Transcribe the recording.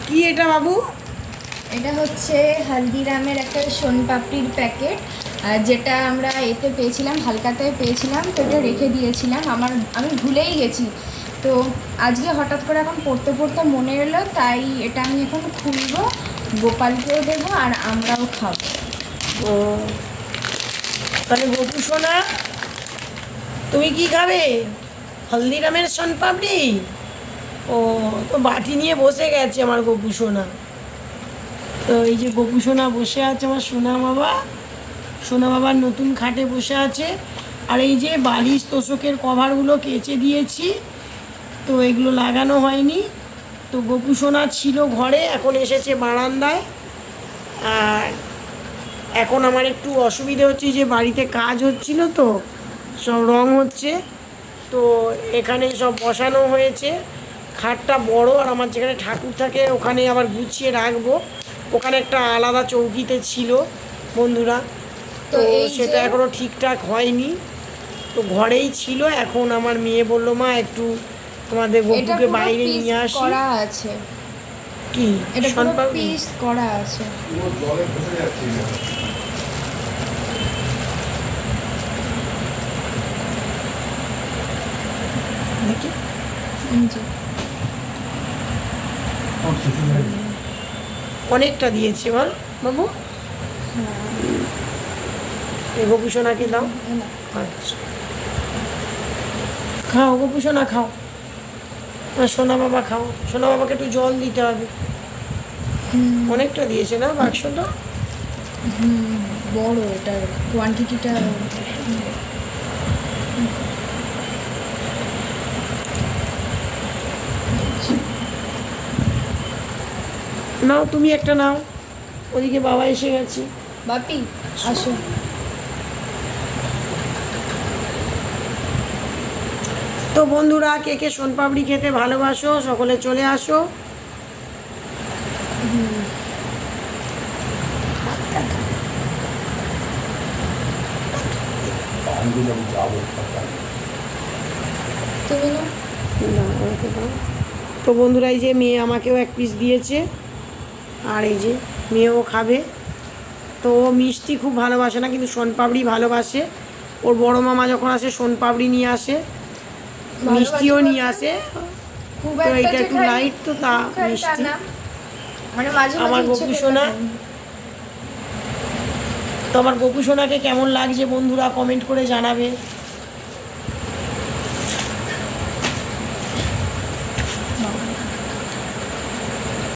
কি এটা বাবু? এটা হচ্ছে হালদিরামের একটা সোনপাপড়ির প্যাকেট, যেটা আমরা এতে পেয়েছিলাম, হালকাতে পেয়েছিলাম, তো এটা রেখে দিয়েছিলাম। আমি ভুলেই গেছি, তো আজকে হঠাৎ করে এখন পড়তে পড়তে মনে এলো, তাই এটা আমি এখন খুলবো, গোপালকেও দেবো আর আমরাও খাবো। ও তাহলে গোপু সোনা তুমি কি খাবে? হলদিরামের সোনপাপড়ি? ও তো বাটি নিয়ে বসে গেছে আমার গোপু সোনা। তো এই যে গোপু সোনা বসে আছে, আমার সোনা বাবা, সোনা বাবার নতুন খাটে বসে আছে। আর এই যে বালিশ তোষকের কভারগুলো কেচে দিয়েছি, তো এগুলো লাগানো হয়নি। তো গোপু সোনা ছিল ঘরে, এখন এসেছে বারান্দায়। আর এখন আমার একটু অসুবিধে হচ্ছে যে বাড়িতে কাজ হচ্ছিল, তো সব রং হচ্ছে, তো এখানে সব বসানো হয়েছে। খাটটা বড়, আর আমার যেখানে ঠাকুর থাকে ওখানে আবার গুছিয়ে রাখবো। ওখানে একটা আলাদা চৌকিতে ছিল বন্ধুরা, তো সেটা এখনও ঠিকঠাক হয়নি, তো ঘরেই ছিল। এখন আমার মেয়ে বললো, মা একটু তোমাদের গপুকে বাইরে নিয়ে আসি। করা আছে কি এটা পুরো পিস করা আছে। দেখি অনেকটা দিয়েছে বল বাবু। এই গোপু সোনাকে দাও। আচ্ছা খাও গোপু সোনা, খাও। আর সোনা বাবা খাও, সোনা বাবাকে একটু জল দিতে হবে। অনেকটা দিয়েছে না বাক্সটা? বড়, এটার কোয়ান্টিটিটা। নাও তুমি একটা নাও, ওদিকে বাবা এসে গেছে। বাপি আসো। তো বন্ধুরা, কে কে সোনপাপড়ি খেতে ভালোবাসো সকলে চলে আসো। তুমি না? না, আমাকে দাও। তো বন্ধুরা, এই যে মেয়ে আমাকেও এক পিস দিয়েছে, আর এই যে মেয়েও খাবে। তো ও মিষ্টি খুব ভালোবাসে না, কিন্তু সোনপাপড়ি ভালোবাসে। ওর বড় মামা যখন আসে সোনপাপড়ি নিয়ে আসে, মিষ্টিও নিয়ে আসে। তো এটা একটু লাইট, তো তা মিষ্টি। মানে মাঝে আমার গোপু সোনা, তো আমার গোপু সোনাকে কেমন লাগছে বন্ধুরা কমেন্ট করে জানাবে।